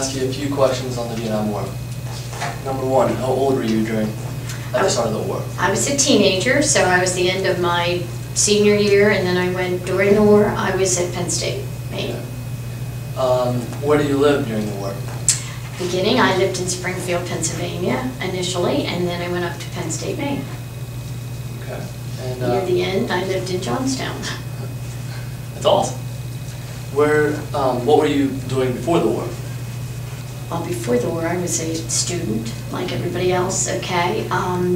ask you a few questions on the Vietnam War. Number one, how old were you at the start of the war? I was a teenager, so I was the end of my senior year, and then I went during the war. I was at Penn State, Maine. Okay. Where did you live during the war? Beginning, I lived in Springfield, Pennsylvania initially, and then I went up to Penn State, Maine. Okay. And near the end, I lived in Johnstown. That's awesome. What were you doing before the war? Well, before the war, I was a student, like everybody else, okay.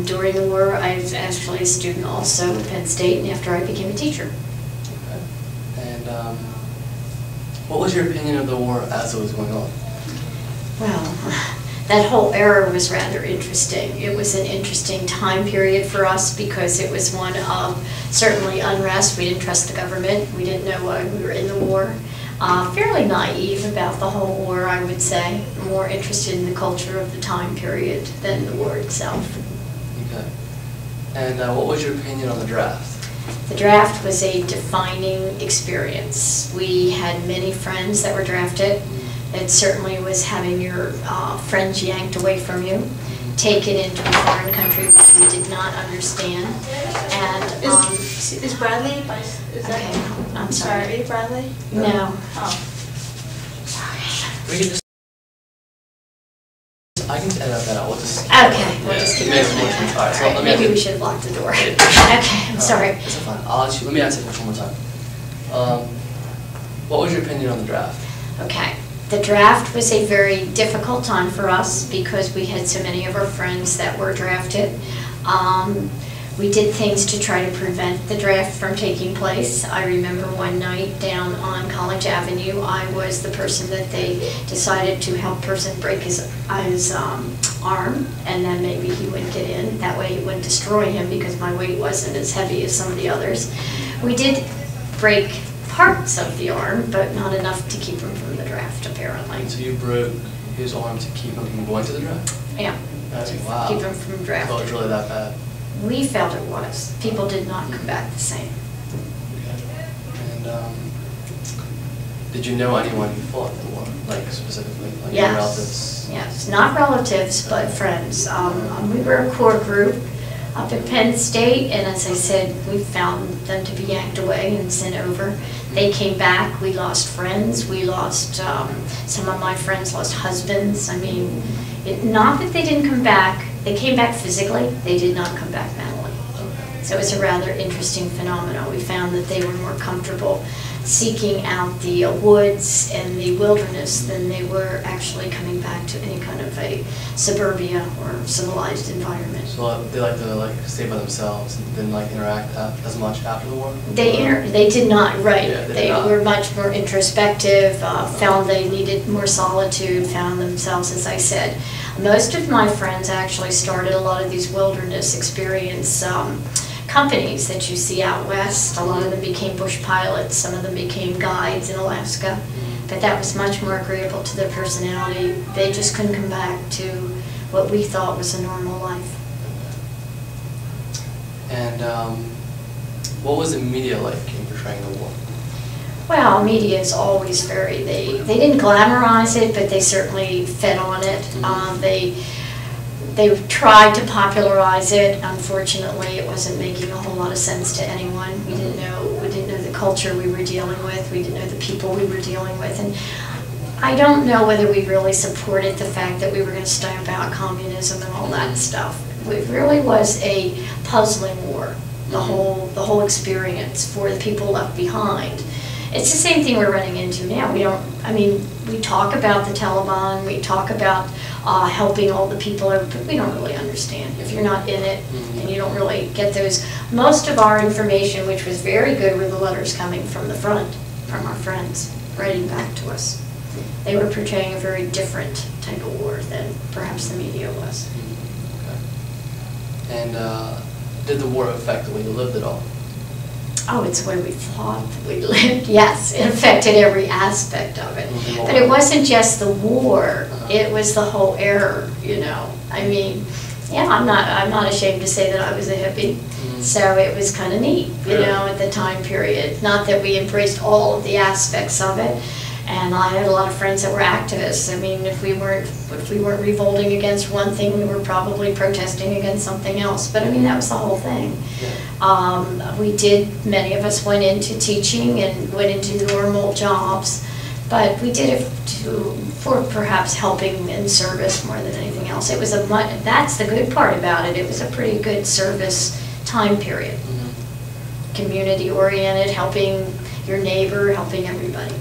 During the war, I was actually a student also at Penn State, and after I became a teacher. Okay. And what was your opinion of the war as it was going on? Well, that whole era was rather interesting. It was an interesting time period for us because it was one of certainly unrest. We didn't trust the government. We didn't know why we were in the war. Fairly naive about the whole war, I would say. More interested in the culture of the time period than the war itself. Okay. And what was your opinion on the draft? The draft was a defining experience. We had many friends that were drafted. It certainly was having your friends yanked away from you, taken into a foreign country which we did not understand. And is Bradley? Okay, I'm sorry. Are you Bradley? No. Oh. We can just. I can edit that out. We'll just. Okay, we'll just keep it. All right, so Maybe we should have locked the door. Okay, I'm sorry. It's fine. Let me ask you one more time. What was your opinion on the draft? Okay. The draft was a very difficult time for us because we had so many of our friends that were drafted. We did things to try to prevent the draft from taking place. I remember one night down on College Avenue, I was the person that they decided to help person break his arm, and then maybe he wouldn't get in. That way it wouldn't destroy him because my weight wasn't as heavy as some of the others. We did break parts of the arm, but not enough to keep him from the draft, apparently. So you broke his arm to keep him from going to the draft? Yeah. Wow. Keep him from drafting. So it was really that bad? We felt it was. People did not come back the same. Okay. And did you know anyone who fought the war, like specifically, like your relatives? Yes, not relatives, but friends. We were a core group up at Penn State, and as I said, we found them to be yanked away and sent over. They came back. We lost friends. We lost, some of my friends lost husbands. I mean, not that they didn't come back. They came back physically. They did not come back mentally. So it's a rather interesting phenomenon. We found that they were more comfortable seeking out the woods and the wilderness than they were actually coming back to any kind of a suburbia or civilized environment. So they like to stay by themselves and didn't like interact as much after the war? They did not, right. Yeah, they were much more introspective, found they needed more solitude, found themselves, as I said. Most of my friends actually started a lot of these wilderness experience companies that you see out west. A lot of them became bush pilots, some of them became guides in Alaska, but that was much more agreeable to their personality. They just couldn't come back to what we thought was a normal life. And what was the media like in portraying the war? Well, media is always very, they didn't glamorize it, but they certainly fed on it. They tried to popularize it. Unfortunately, it wasn't making a whole lot of sense to anyone. We didn't know the culture we were dealing with. We didn't know the people we were dealing with. And I don't know whether we really supported the fact that we were going to stamp out communism and all that stuff. It really was a puzzling war, the whole experience for the people left behind. It's the same thing we're running into now. We talk about the Taliban, we talk about helping all the people, but we don't really understand. If you're not in it and you don't really get those, most of our information, which was very good, were the letters coming from the front, from our friends, writing back to us. They were portraying a very different type of war than perhaps the media was. Okay. And did the war affect the way you lived at all? Oh, it's the way we thought we lived. Yes, it affected every aspect of it. But it wasn't just the war, it was the whole era, you know. I mean, yeah, I'm not ashamed to say that I was a hippie. So it was kind of neat, you know, at the time period. Not that we embraced all of the aspects of it. And I had a lot of friends that were activists. I mean, if we weren't revolting against one thing, we were probably protesting against something else. But I mean, that was the whole thing. Yeah. Many of us went into teaching and went into normal jobs, but we did it for perhaps helping in service more than anything else. It was that's the good part about it. It was a pretty good service time period. Mm-hmm. Community oriented, helping your neighbor, helping everybody.